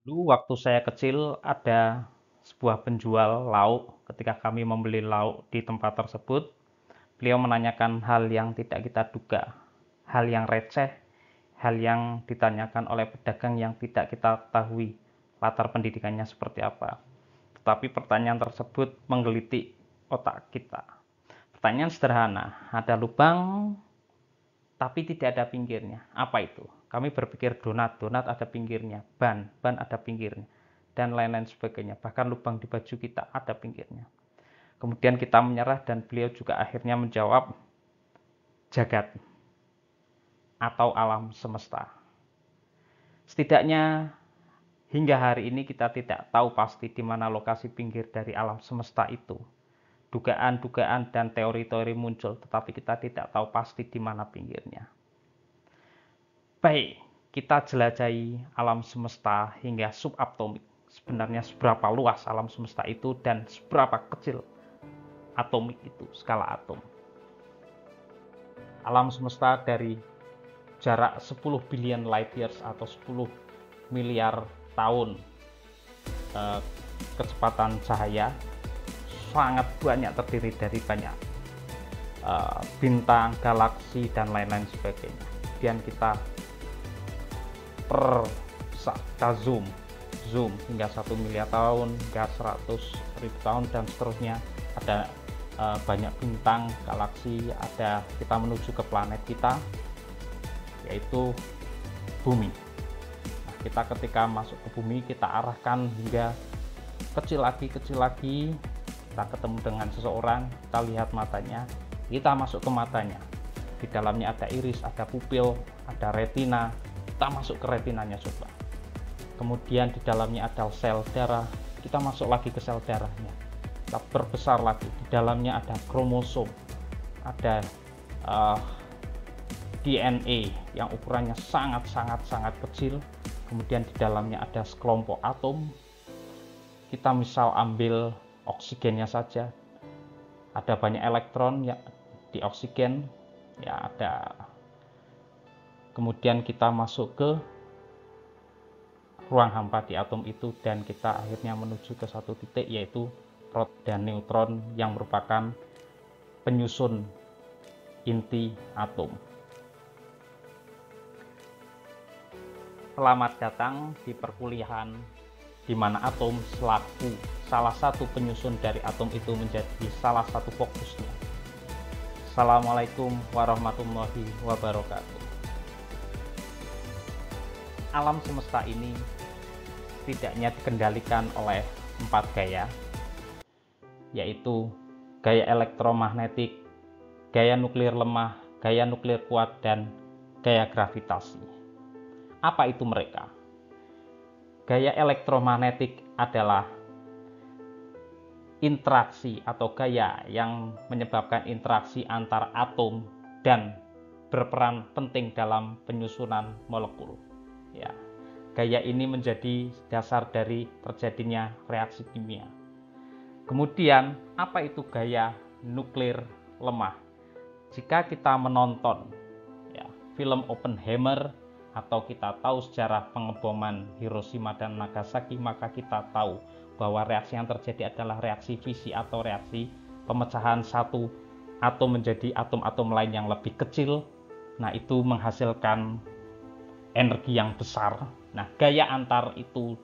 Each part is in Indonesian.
Dulu waktu saya kecil ada sebuah penjual lauk. Ketika kami membeli lauk di tempat tersebut, beliau menanyakan hal yang tidak kita duga, hal yang receh, hal yang ditanyakan oleh pedagang yang tidak kita ketahui latar pendidikannya seperti apa. Tetapi pertanyaan tersebut menggelitik otak kita. Pertanyaan sederhana, ada lubang tapi tidak ada pinggirnya. Apa itu? Kami berpikir donat, donat ada pinggirnya, ban ada pinggirnya, dan lain-lain sebagainya. Bahkan lubang di baju kita ada pinggirnya. Kemudian kita menyerah dan beliau juga akhirnya menjawab jagat atau alam semesta. Setidaknya hingga hari ini kita tidak tahu pasti di mana lokasi pinggir dari alam semesta itu. Dugaan-dugaan dan teori-teori muncul, tetapi kita tidak tahu pasti di mana pinggirnya. Baik, kita jelajahi alam semesta hingga subatomik. Sebenarnya seberapa luas alam semesta itu dan seberapa kecil atomik itu, skala atom. Alam semesta dari jarak 10 billion light years atau 10 miliar tahun kecepatan cahaya sangat banyak, terdiri dari banyak bintang, galaksi, dan lain-lain sebagainya. Kemudian kita kita zoom hingga 1 miliar tahun, hingga 100.000 tahun, dan seterusnya. Ada banyak bintang, galaksi, ada kita menuju ke planet kita, yaitu bumi. Nah, kita ketika masuk ke bumi, kita arahkan hingga kecil lagi, kita ketemu dengan seseorang, kita lihat matanya, kita masuk ke matanya. Di dalamnya ada iris, ada pupil, ada retina, kita masuk ke retinanya coba. Kemudian di dalamnya ada sel darah, kita masuk lagi ke sel darahnya. Kita berbesar lagi, di dalamnya ada kromosom, ada DNA yang ukurannya sangat kecil. Kemudian di dalamnya ada sekelompok atom. Kita misal ambil oksigennya saja, ada banyak elektron ya di oksigen, ya ada. Kemudian kita masuk ke ruang hampa di atom itu, dan kita akhirnya menuju ke satu titik, yaitu proton dan neutron yang merupakan penyusun inti atom. Selamat datang di perkuliahan di mana atom selaku salah satu penyusun dari atom itu menjadi salah satu fokusnya. Assalamualaikum warahmatullahi wabarakatuh. Alam semesta ini setidaknya dikendalikan oleh 4 gaya, yaitu gaya elektromagnetik, gaya nuklir lemah, gaya nuklir kuat, dan gaya gravitasi. Apa itu mereka? Gaya elektromagnetik adalah interaksi atau gaya yang menyebabkan interaksi antar atom dan berperan penting dalam penyusunan molekul. Ya, gaya ini menjadi dasar dari terjadinya reaksi kimia. Kemudian, apa itu gaya nuklir lemah? Jika kita menonton ya, film Oppenheimer, atau kita tahu sejarah pengeboman Hiroshima dan Nagasaki, maka kita tahu bahwa reaksi yang terjadi adalah reaksi fisi atau reaksi pemecahan satu atom menjadi atom-atom lain yang lebih kecil. Nah, itu menghasilkan energi yang besar. Nah, gaya antar itu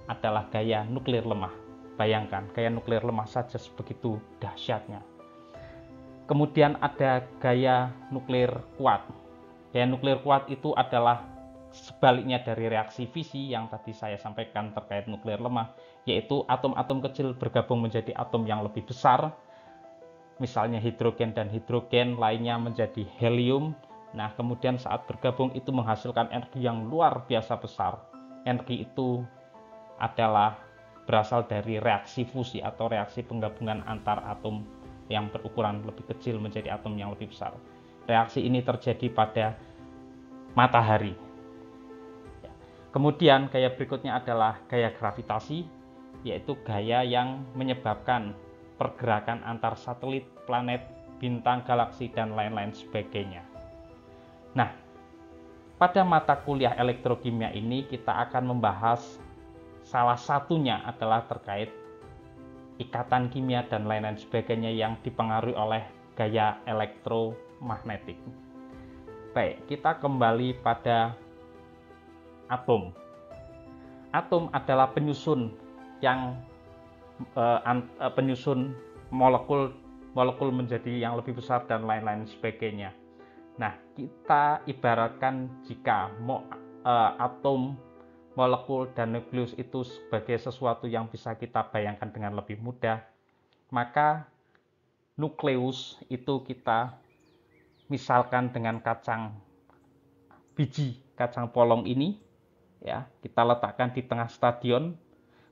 adalah gaya nuklir lemah. Bayangkan, gaya nuklir lemah saja sebegitu dahsyatnya. Kemudian ada gaya nuklir kuat. Gaya nuklir kuat itu adalah sebaliknya dari reaksi fisi yang tadi saya sampaikan terkait nuklir lemah, yaitu atom-atom kecil bergabung menjadi atom yang lebih besar. Misalnya hidrogen dan hidrogen lainnya menjadi helium. Nah, kemudian saat bergabung itu menghasilkan energi yang luar biasa besar. Energi itu adalah berasal dari reaksi fusi atau reaksi penggabungan antar atom yang berukuran lebih kecil menjadi atom yang lebih besar. Reaksi ini terjadi pada matahari. Kemudian gaya berikutnya adalah gaya gravitasi, yaitu gaya yang menyebabkan pergerakan antar satelit, planet, bintang, galaksi, dan lain-lain sebagainya. Nah, pada mata kuliah elektrokimia ini kita akan membahas salah satunya adalah terkait ikatan kimia dan lain-lain sebagainya yang dipengaruhi oleh gaya elektromagnetik. Baik, kita kembali pada atom. Atom adalah penyusun yang penyusun molekul menjadi yang lebih besar dan lain-lain sebagainya. Nah, kita ibaratkan jika atom, molekul, dan nukleus itu sebagai sesuatu yang bisa kita bayangkan dengan lebih mudah, maka nukleus itu kita misalkan dengan biji kacang polong ini, ya, kita letakkan di tengah stadion.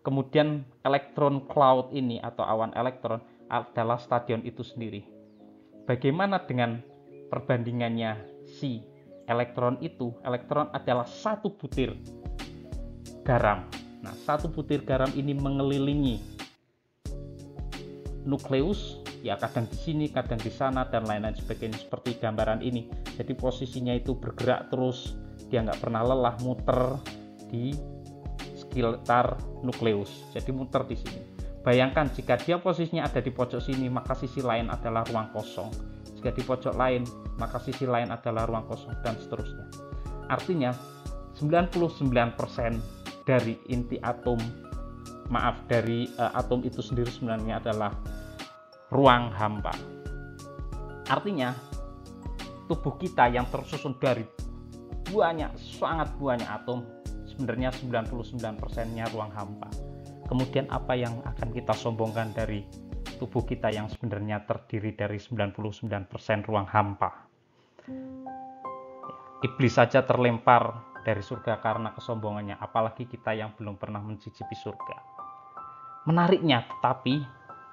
Kemudian elektron cloud ini atau awan elektron adalah stadion itu sendiri. Bagaimana dengan perbandingannya si elektron itu? Elektron adalah satu butir garam. Nah, satu butir garam ini mengelilingi nukleus, ya kadang di sini, kadang di sana, dan lain-lain sebagainya seperti gambaran ini. Jadi posisinya itu bergerak terus, dia nggak pernah lelah muter di sekitar nukleus. Jadi muter di sini. Bayangkan jika dia posisinya ada di pojok sini, maka sisi lain adalah ruang kosong. Jika di pojok lain, maka sisi lain adalah ruang kosong, dan seterusnya. Artinya 99% dari inti atom, dari atom itu sendiri sebenarnya adalah ruang hampa. Artinya tubuh kita yang tersusun dari sangat banyak atom, sebenarnya 99%-nya ruang hampa. Kemudian apa yang akan kita sombongkan dari tubuh kita yang sebenarnya terdiri dari 99% ruang hampa? Iblis saja terlempar dari surga karena kesombongannya, apalagi kita yang belum pernah mencicipi surga. Menariknya, tetapi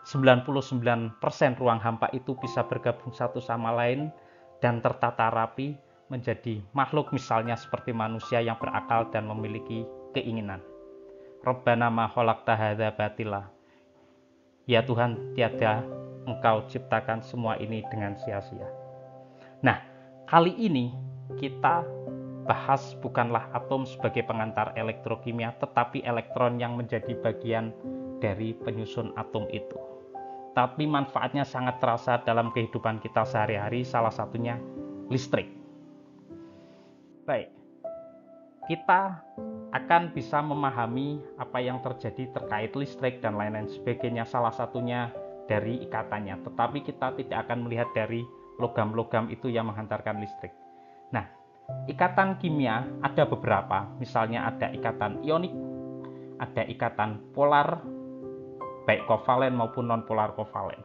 99% ruang hampa itu bisa bergabung satu sama lain dan tertata rapi menjadi makhluk misalnya seperti manusia yang berakal dan memiliki keinginan. Rabbana ma khalaqta hadza batila. Ya Tuhan, tiada Engkau ciptakan semua ini dengan sia-sia. Nah, kali ini kita bahas bukanlah atom sebagai pengantar elektrokimia, tetapi elektron yang menjadi bagian dari penyusun atom itu. Tapi manfaatnya sangat terasa dalam kehidupan kita sehari-hari, salah satunya listrik. Baik, kita akan bisa memahami apa yang terjadi terkait listrik dan lain-lain sebagainya, salah satunya dari ikatannya. Tetapi kita tidak akan melihat dari logam-logam itu yang menghantarkan listrik. Nah, ikatan kimia ada beberapa, misalnya ada ikatan ionik, ada ikatan polar, baik kovalen maupun non-polar kovalen,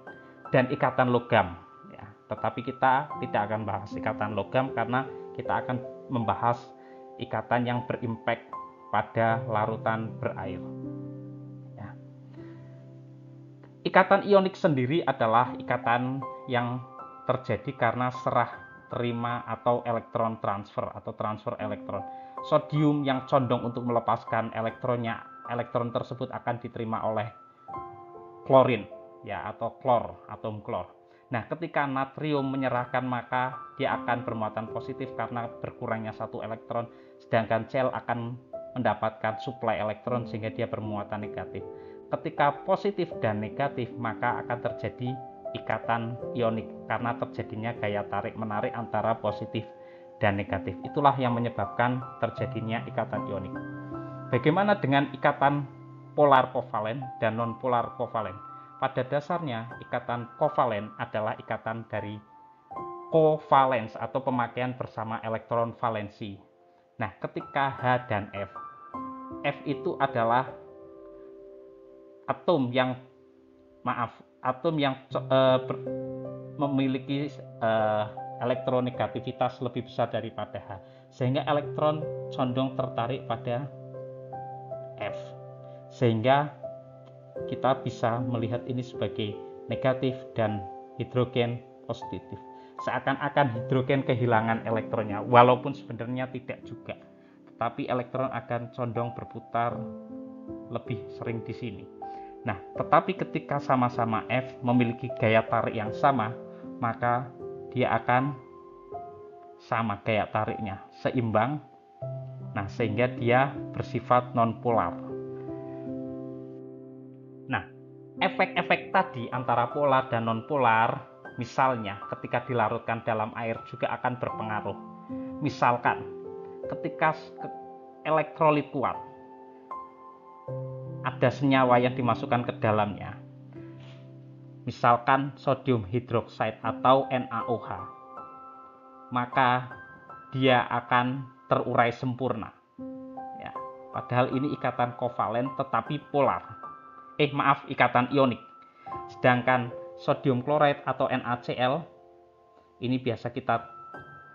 dan ikatan logam. Ya, tetapi kita tidak akan bahas ikatan logam karena kita akan membahas ikatan yang berimpact pada larutan berair. Ya. Ikatan ionik sendiri adalah ikatan yang terjadi karena serah terima atau elektron transfer atau transfer elektron. Sodium yang condong untuk melepaskan elektronnya, elektron tersebut akan diterima oleh klorin, ya, atau klor, atom klor. Nah, ketika natrium menyerahkan, maka dia akan bermuatan positif karena berkurangnya satu elektron, sedangkan Cl akan mendapatkan suplai elektron sehingga dia bermuatan negatif. Ketika positif dan negatif, maka akan terjadi ikatan ionik karena terjadinya gaya tarik-menarik antara positif dan negatif. Itulah yang menyebabkan terjadinya ikatan ionik. Bagaimana dengan ikatan polar kovalen dan non-polar kovalen? Pada dasarnya, ikatan kovalen adalah ikatan dari kovalens atau pemakaian bersama elektron valensi. Nah, ketika H dan F itu adalah atom yang memiliki elektronegativitas lebih besar daripada H, sehingga elektron condong tertarik pada F, sehingga kita bisa melihat ini sebagai negatif dan hidrogen positif. Seakan-akan hidrogen kehilangan elektronnya, walaupun sebenarnya tidak juga. Tetapi elektron akan condong berputar lebih sering di sini. Nah, tetapi ketika sama-sama F memiliki gaya tarik yang sama, maka dia akan sama gaya tariknya, seimbang. Nah, sehingga dia bersifat non-polar. efek-efek tadi antara polar dan non-polar, misalnya ketika dilarutkan dalam air juga akan berpengaruh. Misalkan ketika elektrolit kuat, ada senyawa yang dimasukkan ke dalamnya, misalkan sodium hidroksida atau NaOH, maka dia akan terurai sempurna. Ya, padahal ini ikatan kovalen tetapi polar. Ikatan ionik. Sedangkan sodium klorida atau NaCl ini biasa kita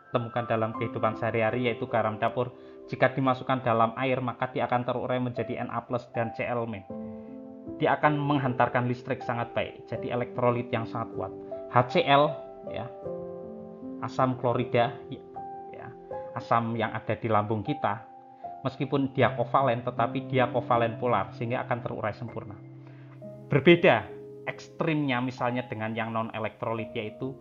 temukan dalam kehidupan sehari-hari, yaitu garam dapur. Jika dimasukkan dalam air maka dia akan terurai menjadi Na+ dan Cl-. Dia akan menghantarkan listrik sangat baik. Jadi elektrolit yang sangat kuat. HCl, ya, asam klorida, ya, asam yang ada di lambung kita, meskipun dia kovalen tetapi dia kovalen polar sehingga akan terurai sempurna. Berbeda ekstrimnya misalnya dengan yang non elektrolit, yaitu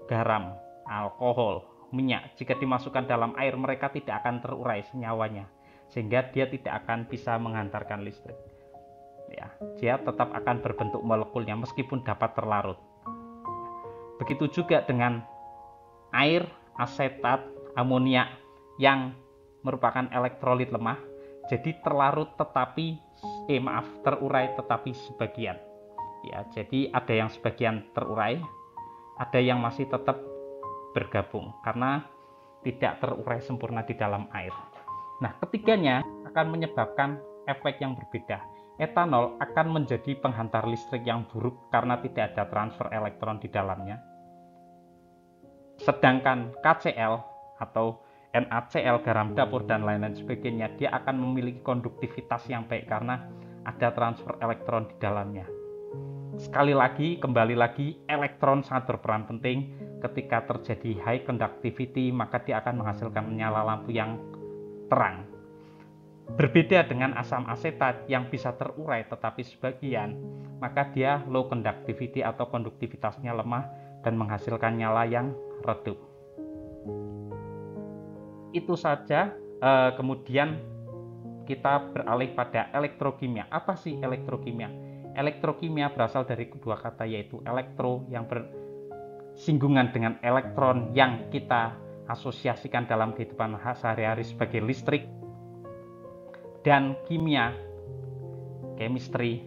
garam, alkohol, minyak. Jika dimasukkan dalam air mereka tidak akan terurai senyawanya sehingga dia tidak akan bisa menghantarkan listrik. Ya, dia tetap akan berbentuk molekulnya meskipun dapat terlarut. Begitu juga dengan air, asetat, amonia yang merupakan elektrolit lemah, jadi terlarut tetapi terurai tetapi sebagian. Ya, jadi ada yang sebagian terurai, ada yang masih tetap bergabung karena tidak terurai sempurna di dalam air. Nah, ketiganya akan menyebabkan efek yang berbeda. Etanol akan menjadi penghantar listrik yang buruk karena tidak ada transfer elektron di dalamnya. Sedangkan KCl atau NaCl, garam dapur dan lain-lain sebagainya, dia akan memiliki konduktivitas yang baik karena ada transfer elektron di dalamnya. Sekali lagi, kembali lagi, elektron sangat berperan penting. Ketika terjadi high conductivity, maka dia akan menghasilkan nyala lampu yang terang. Berbeda dengan asam asetat yang bisa terurai tetapi sebagian, maka dia low conductivity atau konduktivitasnya lemah dan menghasilkan nyala yang redup. Itu saja. Kemudian kita beralih pada elektrokimia. Apa sih elektrokimia? Elektrokimia berasal dari kedua kata, yaitu elektro yang bersinggungan dengan elektron yang kita asosiasikan dalam kehidupan sehari-hari sebagai listrik, dan kimia, chemistry.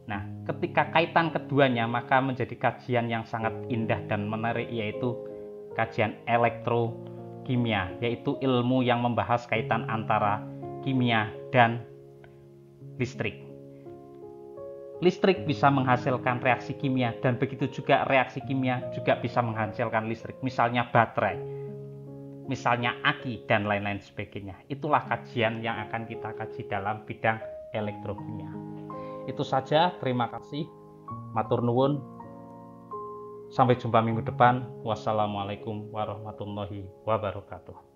Nah, ketika kaitan keduanya maka menjadi kajian yang sangat indah dan menarik, yaitu kajian elektrokimia, yaitu ilmu yang membahas kaitan antara kimia dan listrik. Listrik bisa menghasilkan reaksi kimia dan begitu juga reaksi kimia juga bisa menghasilkan listrik, misalnya baterai, misalnya aki dan lain-lain sebagainya. Itulah kajian yang akan kita kaji dalam bidang elektrokimia. Itu saja, terima kasih. Matur nuwun. Sampai jumpa minggu depan. Wassalamualaikum warahmatullahi wabarakatuh.